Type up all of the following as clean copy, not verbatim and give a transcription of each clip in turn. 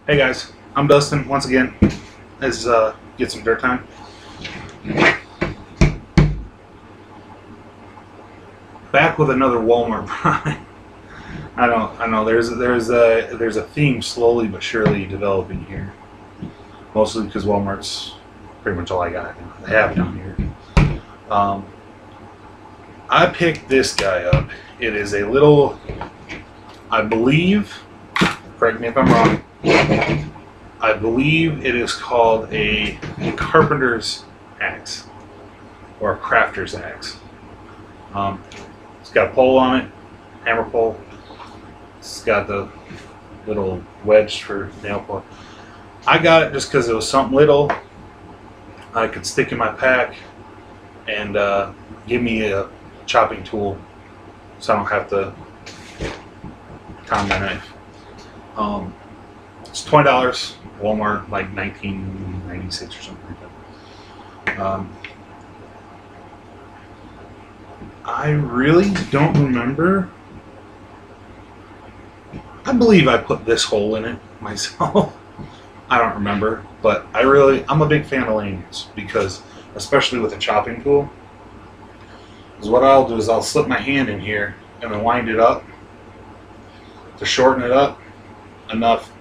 Hey guys, I'm Dustin once again. Let's get some dirt time. Back with another Walmart product. I know. There's a theme slowly but surely developing here. Mostly because Walmart's pretty much all I have down here. I picked this guy up. It is a little, I believe, correct me if I'm wrong, I believe it is called a carpenter's axe or a crafter's axe. It's got a pole on it, hammer pole. It's got the little wedge for nail pole. I got it just because it was something little I could stick in my pack and give me a chopping tool so I don't have to time my knife. It's $20, Walmart, like $19.96 or something like that. I really don't remember. I believe I put this hole in it myself. I don't remember, but I'm a big fan of lanyards because, especially with a chopping tool, is what I'll do is I'll slip my hand in here and then wind it up to shorten it up enough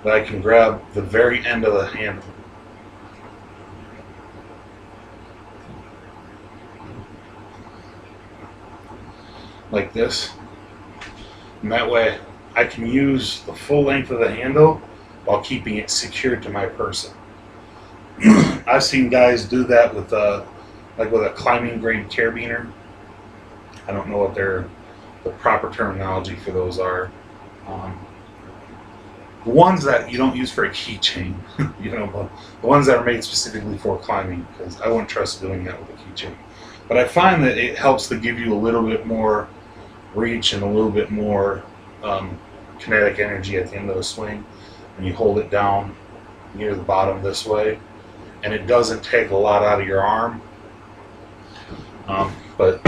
that I can grab the very end of the handle. Like this. And that way I can use the full length of the handle while keeping it secured to my person. I've seen guys do that with like with a climbing grade carabiner. I don't know what the proper terminology for those are. The ones that you don't use for a keychain, you know, but the ones that are made specifically for climbing, because I wouldn't trust doing that with a keychain. But I find that it helps to give you a little bit more reach and a little bit more kinetic energy at the end of the swing, and you hold it down near the bottom this way, and it doesn't take a lot out of your arm. But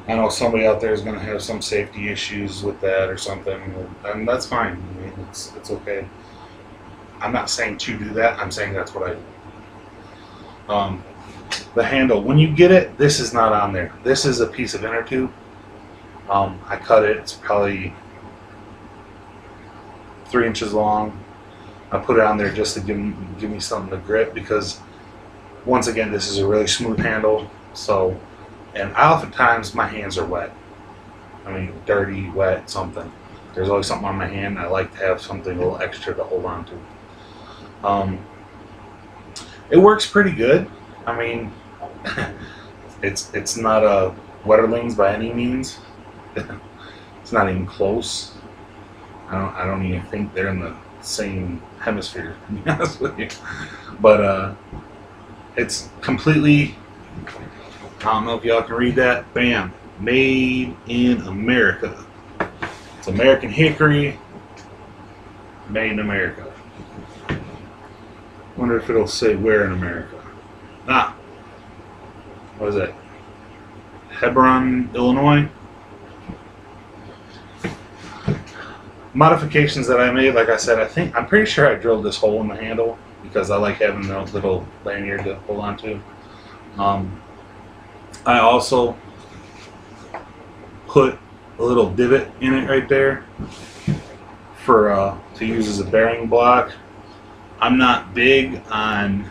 I know somebody out there is going to have some safety issues with that or something, and that's fine. I mean, it's okay. I'm not saying to do that. I'm saying that's what I do. The handle, when you get it, this is not on there. This is a piece of inner tube. I cut it. It's probably 3 inches long. I put it on there just to give me something to grip because, once again, this is a really smooth handle. So. And oftentimes my hands are wet. I mean, dirty, wet, something. There's always something on my hand. I like to have something a little extra to hold on to. It works pretty good. I mean, it's not a Wetterlings by any means. It's not even close. I don't even think they're in the same hemisphere, to be honest with you. But it's completely. I don't know if y'all can read that. Bam. Made in America. It's American hickory. Made in America. Wonder if it'll say where in America. What is that? Hebron, Illinois. Modifications that I made, like I said, I'm pretty sure I drilled this hole in the handle because I like having the little lanyard to hold on to. I also put a little divot in it right there for to use as a bearing block. I'm not big on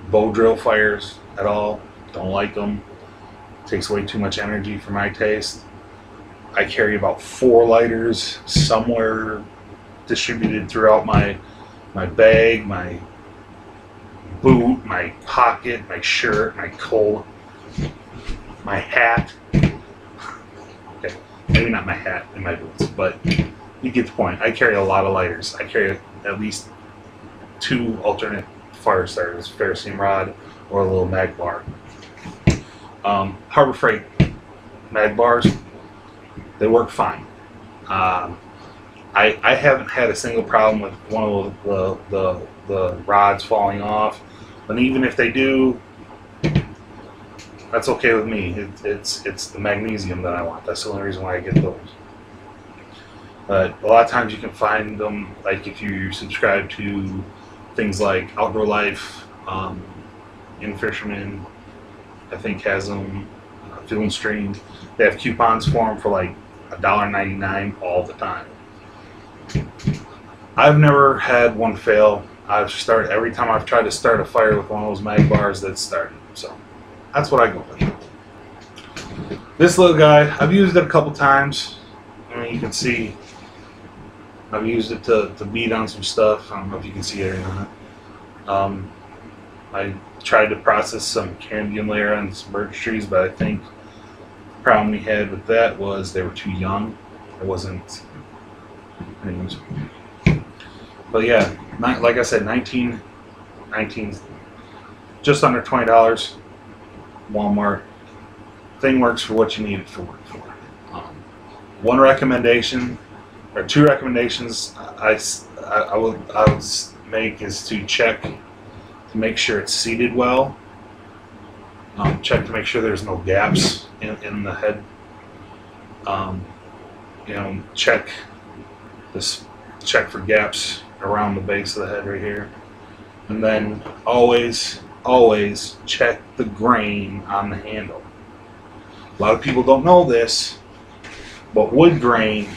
bow drill fires at all. Don't like them. Takes way too much energy for my taste. I carry about 4 lighters somewhere distributed throughout my bag, my boot, my pocket, my shirt, my coat. My hat. Okay, maybe not my hat and my boots, but you get the point. I carry a lot of lighters. I carry at least 2 alternate fire starters, ferrocene rod or a little mag bar. Harbor Freight mag bars, they work fine. I haven't had a single problem with one of the rods falling off, but even if they do, that's okay with me. It's the magnesium that I want. That's the only reason why I get those. But a lot of times you can find them, like if you subscribe to things like Outdoor Life, In Fisherman, I think has them, Field and Stream. They have coupons for them for like $1.99 all the time. I've never had one fail. Every time I've tried to start a fire with one of those mag bars, that's started. So that's what I go with. This little guy, I've used it a couple times. I mean, you can see I've used it to beat on some stuff. I don't know if you can see it or not. I tried to process some cambium layer on some birch trees, but I think the problem we had with that was they were too young. It wasn't. Anyways. But yeah, like I said, 19, just under $20. Walmart. Thing works for what you need it to work for. One recommendation, or two recommendations I would make is to check to make sure it's seated well. Check to make sure there's no gaps in the head. You know, check for gaps around the base of the head right here, and then always check the grain on the handle. A lot of people don't know this, but wood grain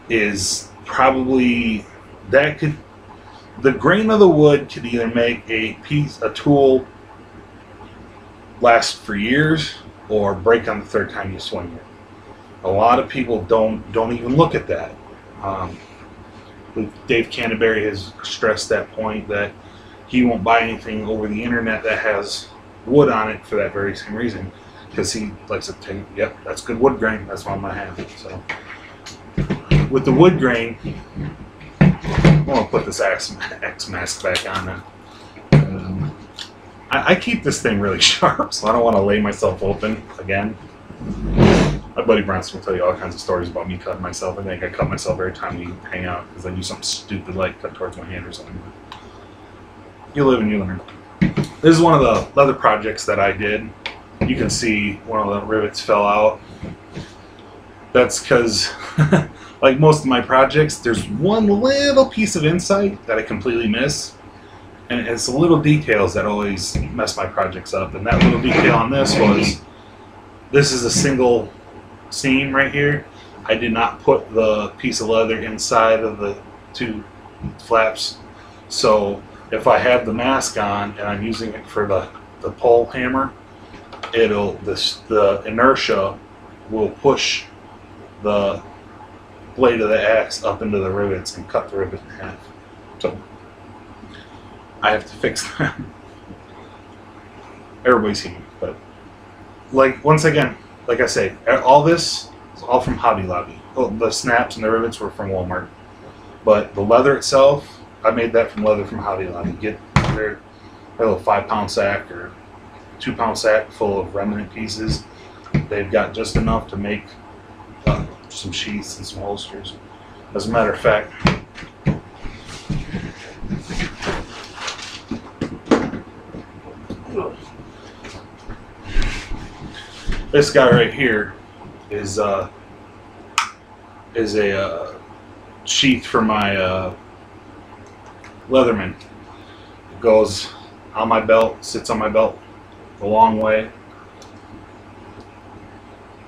is probably the grain of the wood could either make a tool last for years or break on the third time you swing it. A lot of people don't even look at that. Dave Canterbury has stressed that point, that he won't buy anything over the internet that has wood on it for that very same reason, because he likes to think, yep, that's good wood grain, that's what I'm gonna have. So with the wood grain, I'm gonna put this X mask back on now. I keep this thing really sharp, so I don't want to lay myself open again. My buddy Bronson will tell you all kinds of stories about me cutting myself. I think I cut myself every time we hang out because I do something stupid like cut towards my hand or something. You live and you learn. This is one of the leather projects that I did. You can see one of the rivets fell out. That's because, like most of my projects, there's one little piece of insight that I completely miss. And it's the little details that always mess my projects up. And that little detail on this was, this is a single seam right here. I did not put the piece of leather inside of the two flaps. So if I have the mask on and I'm using it for the pole hammer, the inertia will push the blade of the axe up into the rivets and cut the rivet in half. So I have to fix that. Everybody's human, but like once again, like I say, all this is all from Hobby Lobby. Oh, the snaps and the rivets were from Walmart, but the leather itself, I made that from leather from Hobby Lobby. Get their little 5-pound sack or 2-pound sack full of remnant pieces. They've got just enough to make some sheaths and some holsters. As a matter of fact, this guy right here is a sheath for my Leatherman. It goes on my belt, sits on my belt a long way.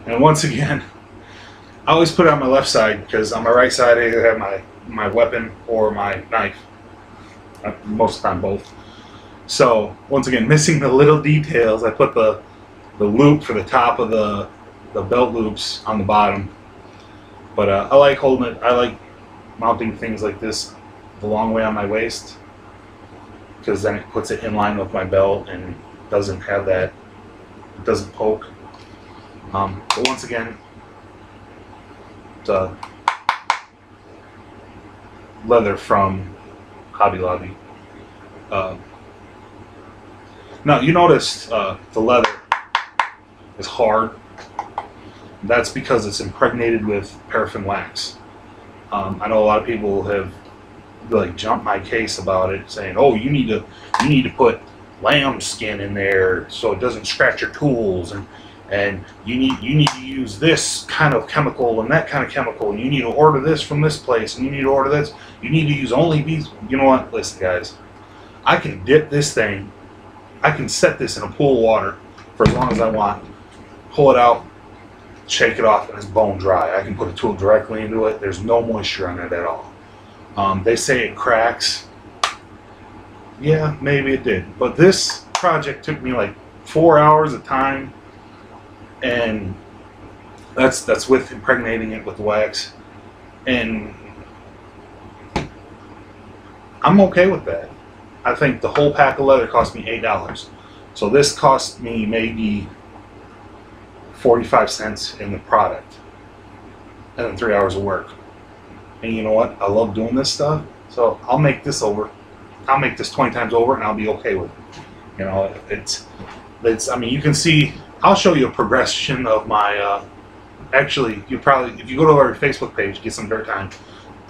And once again, I always put it on my left side because on my right side I either have my weapon or my knife. Most of the time both. So once again, missing the little details, I put the loop for the top of the belt loops on the bottom. But I like holding it. I like mounting things like this the long way on my waist, because then it puts it in line with my belt and doesn't have that. It doesn't poke. But once again, it's leather from Hobby Lobby. Now you notice the leather is hard. That's because it's impregnated with paraffin wax. I know a lot of people have like jumped my case about it, saying, "Oh, you need to put lamb skin in there so it doesn't scratch your tools." And and you need to use this kind of chemical and that kind of chemical, and you need to order this from this place, and you need to order this. You need to use only these. You know what? Listen, guys, I can dip this thing. I can set this in a pool of water for as long as I want. Pull it out, shake it off, and it's bone dry. I can put a tool directly into it. There's no moisture on it at all. They say it cracks. Yeah, maybe it did. But this project took me like 4 hours of time, and that's with impregnating it with wax. And I'm okay with that. I think the whole pack of leather cost me $8. So this cost me maybe 45 cents in the product, and then 3 hours of work. And you know what? I love doing this stuff, so I'll make this over. I'll make this 20 times over, and I'll be okay with it. You know, it's. I mean, you can see. I'll show you a progression of my. Actually, you probably, if you go to our Facebook page, Get Some Dirt Time,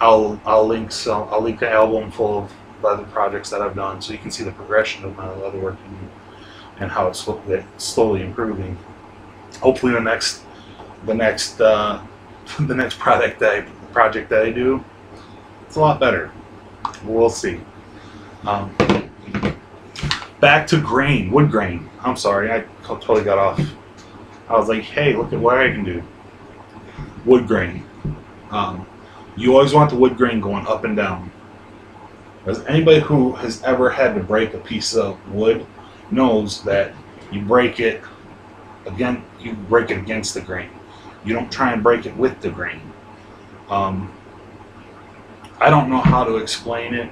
I'll link the album full of leather projects that I've done, so you can see the progression of my leatherworking and how it's slowly improving. Hopefully, the next project that I do, it's a lot better. We'll see. Back to grain, wood grain. I'm sorry, I totally got off. I was like, hey, look at what I can do. Wood grain. You always want the wood grain going up and down. Because anybody who has ever had to break a piece of wood knows that you break it against the grain. You don't try and break it with the grain. I don't know how to explain it.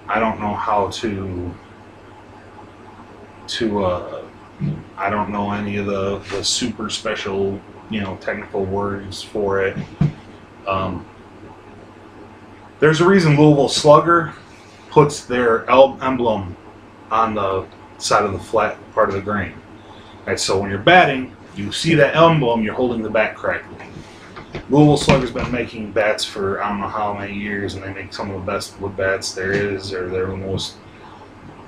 I don't know how to I don't know any of the super special, technical words for it. There's a reason Louisville Slugger puts their emblem on the side of the flat part of the grain. Right, so when you're batting, you see that emblem, you're holding the bat correctly. Louisville Slugger's been making bats for I don't know how many years, and they make some of the best wood bats there is, or they're the most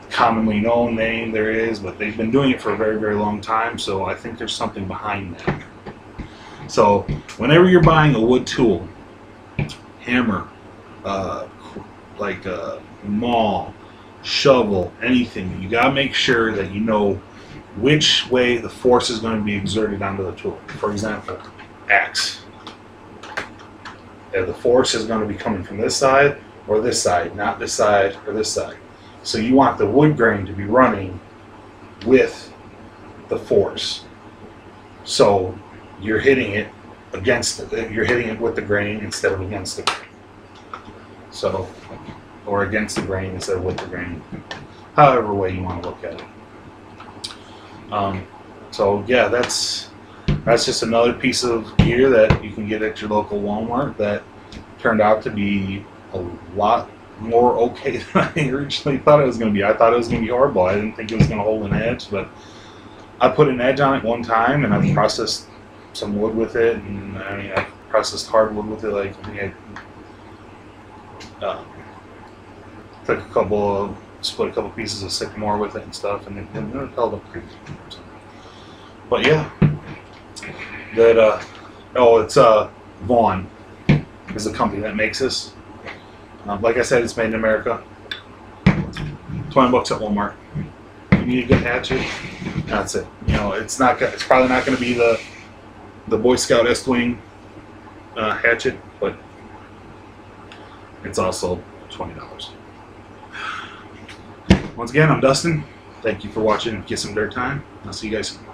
commonly known name there is, but they've been doing it for a very, very long time, so I think there's something behind that. So whenever you're buying a wood tool, hammer, like a maul, shovel, anything, you gotta make sure that you know which way the force is going to be exerted onto the tool. For example, axe. The force is going to be coming from this side or this side, not this side or this side. So you want the wood grain to be running with the force. So you're hitting it you're hitting it with the grain instead of against the grain. So, or against the grain instead of with the grain. However way you want to look at it. So yeah, that's just another piece of gear that you can get at your local Walmart that turned out to be a lot more okay than I originally thought it was going to be. I thought it was going to be horrible. I didn't think it was going to hold an edge, but I put an edge on it one time, and I've processed some wood with it, and I mean, I processed hardwood with it. Like, I took split a couple pieces of sycamore with it and stuff, and it held up pretty good. But yeah, that it's Vaughan is the company that makes this. Like I said, it's made in America. $20 at Walmart. You need a good hatchet. That's it. It's probably not going to be the Boy Scout S-Wing hatchet, but it's also $20. Once again, I'm Dustin. Thank you for watching Get Some Dirt Time. I'll see you guys soon.